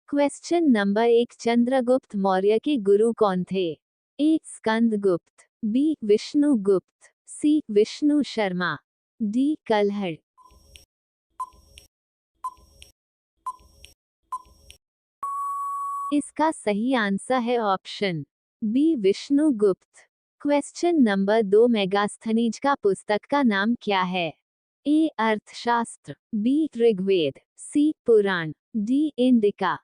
Question number 1, Chandragupta Maurya के गुरु कौन थे? A. Skandagupta, B. Vishnugupta, C. Vishnu Sharma, D. Kalhan. इसका सही आंसर है option B, Vishnugupta. Question number 2, Megasthenes का पुस्तक का नाम क्या है? A. Arthashastra, B. Rigveda, C. Purana, D. Indica.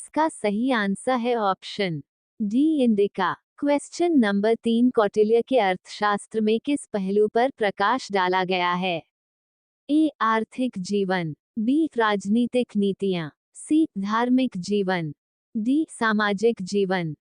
इसका सही आंसर है option D, Indica. Question number 3, Kautilya के अर्थशास्त्र में किस पहलू पर प्रकाश डाला गया है? ए. आर्थिक जीवन, बी. राजनीतिक नीतियां, सी. धार्मिक जीवन, डी. सामाजिक जीवन।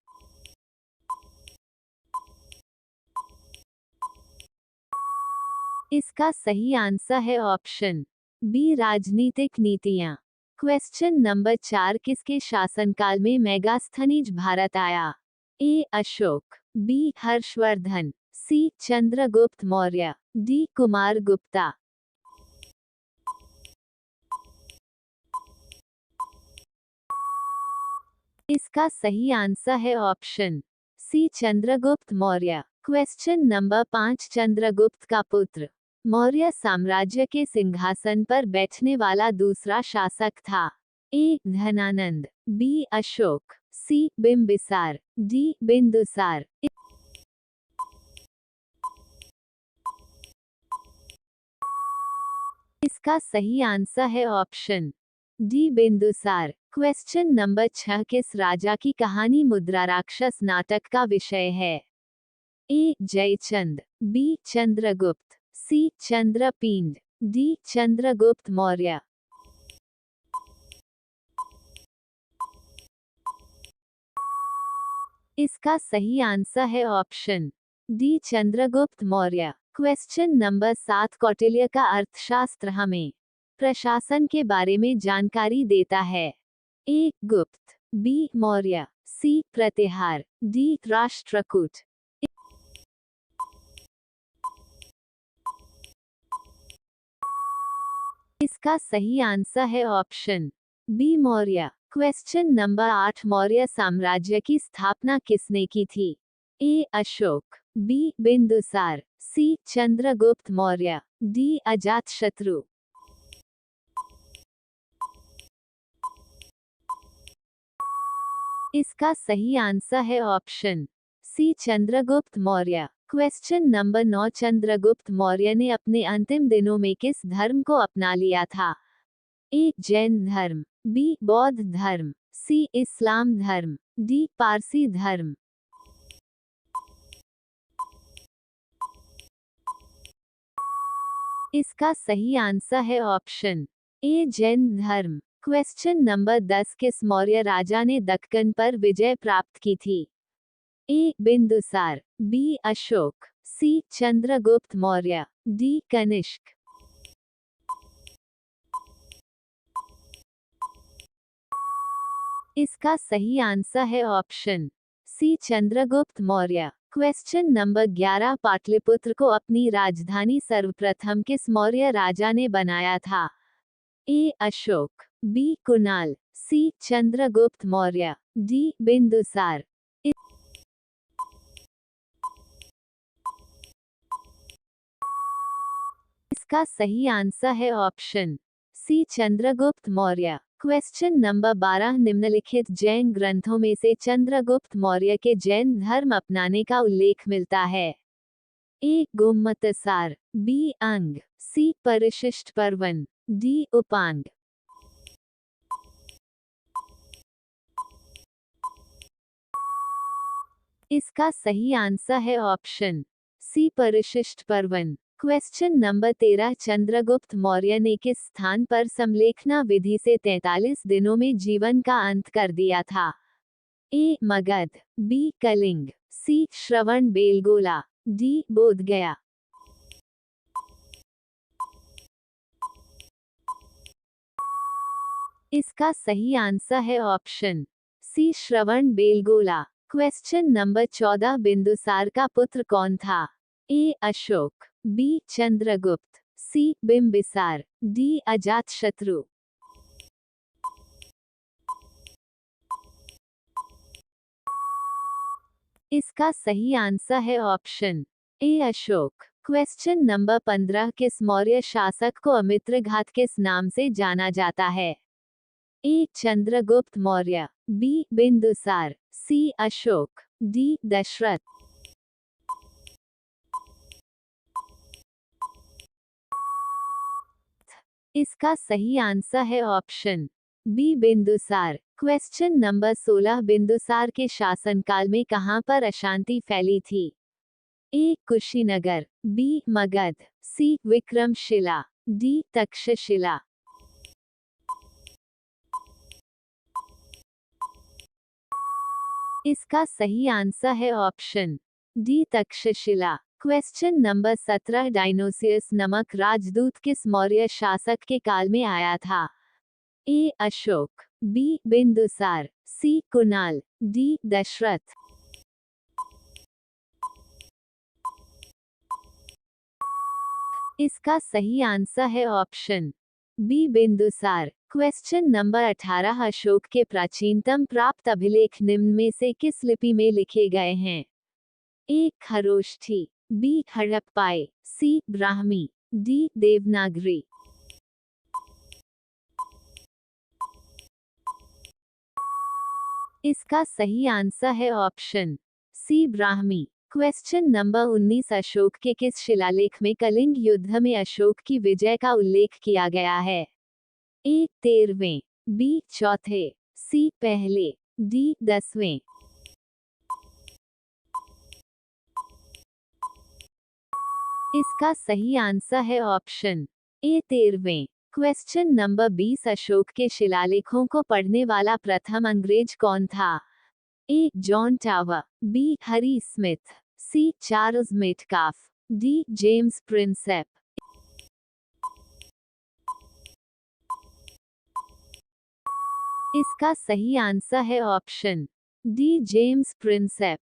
इसका सही आंसर है ऑप्शन बी, राजनीतिक नीतियां। क्वेश्चन नंबर 4, किसके शासनकाल में मेगास्थनीज भारत आया? A. Ashoka, B. Harshavardhana, C. Chandragupta Maurya, D. Kumar Gupta. इसका सही आंसर है option C, Chandragupta Maurya. Question number 5, Chandragupta का पुत्र मौर्य साम्राज्य के सिंहासन पर बैठने वाला दूसरा शासक था? A. Dhanananda, B. Ashoka, C. Bimbisara, D. Bindusara. इसका सही आंसर है option D, Bindusara. Question number 6, किस राजा की कहानी मुद्रा राक्षस नाटक का विषय है? ए. जयचंद, बी. चंद्रगुप्त, सी. चंद्रपींड, डी. चंद्रगुप्त मौर्य। इसका सही आंसर है option D, Chandragupta Maurya. Question number 7, Kautilya का अर्थशास्त्र हमें प्रशासन के बारे में जानकारी देता है? A. Gupta, B. Maurya, C. Pratihara, D. Rashtrakuta. इसका सही आंसर है option B, Maurya. Question number 8, Maurya साम्राज्य की स्थापना किसने की थी? A. Ashoka, B. Bindusara, C. Chandragupta Maurya, D. Ajatashatru. इसका सही आंसर है option C, Chandragupta Maurya. Question number 9, Chandragupta Maurya ने अपने अंतिम दिनों में किस धर्म को अपना लिया था? ए. जैन धर्म, बी. बौद्ध धर्म, सी. इस्लाम धर्म, डी. पारसी धर्म। इसका सही आंसर है ऑप्शन ए, जैन धर्म। क्वेश्चन नंबर 10, किस मौर्य राजा ने दक्कन पर विजय प्राप्त की थी? A. Bindusara, B. Ashoka, C. Chandragupta Maurya, D. Kanishka. इसका सही आंसर है option C, Chandragupta Maurya. Question number 11, Pataliputra को अपनी राजधानी सर्वप्रथम किस मौर्य राजा ने बनाया था? A. Ashoka, B. Kunal, C. Chandragupta Maurya, D. Bindusara. इसका सही आंसर है option C, Chandragupta Maurya. Question number 12, निम्नलिखित जैन ग्रंथों में से चंद्रगुप्त मौर्य के जैन धर्म अपनाने का उल्लेख मिलता है? ए. गोमतसार, बी. अंग, सी. परिशिष्ट पर्वन, डी. उपांग। इसका सही आंसर है ऑप्शन सी, परिशिष्ट पर्वन। क्वेश्चन नंबर 13, चंद्रगुप्त मौर्य ने किस स्थान पर समलेखना विधि से 43 दिनों में जीवन का अंत कर दिया था? ए. मगध, बी. कलिंग, सी. श्रवण बेलगोला, डी. बोधगया। इसका सही आंसर है ऑप्शन सी, श्रवण बेलगोला। क्वेश्चन नंबर 14, बिंदुसार का पुत्र कौन था? A. Ashoka, B. Chandragupta, C Bimbisara, D Ajatashatru. इसका सही आंसर है ऑप्शन ए अशोक। क्वेश्चन नंबर 15 किस मौर्य शासक को अमित्रघात किस नाम से जाना जाता है? A Chandragupta Maurya, B Bindusara, C Ashoka, D Dasharatha. इसका सही आंसर है option B Bindusara. Question number 16 Bindusara के शासनकाल में कहां पर अशांति फैली थी? A Kushinagar, B Magadha, C Vikramashila, D Taxila. इसका सही आंसर है option D Taxila. Question number 17 Dionysius नमक राजदूत किस मौर्य शासक के काल में आया था? A Ashoka, B Bindusara, C Kunal, D Dasharatha. इसका सही आंसर है option B Bindusara. Question number 18 Ashoka के प्राचीनतम प्राप्त अभिलेख निम्न में से किस लिपि में लिखे गए हैं? ए खरोष्ठी, बी हड़प्पाई, सी ब्राह्मी, डी देवनागरी। इसका सही आंसर है option C Brahmi. Question number 19 Ashoka के किस शिलालेख में कलिंग युद्ध में अशोक की विजय का उल्लेख किया गया है? ए 13वें, बी चौथे, सी पहले, डी 10वें। इसका सही आंसर है ऑप्शन ए 13वें। क्वेश्चन नंबर 20 अशोक के शिलालेखों को पढ़ने वाला प्रथम अंग्रेज कौन था? A John Tower, B Harry Smith, C Charles Metcalfe, D James Prinsep. इसका सही आंसर है ऑप्शन डी जेम्स प्रिंसेप।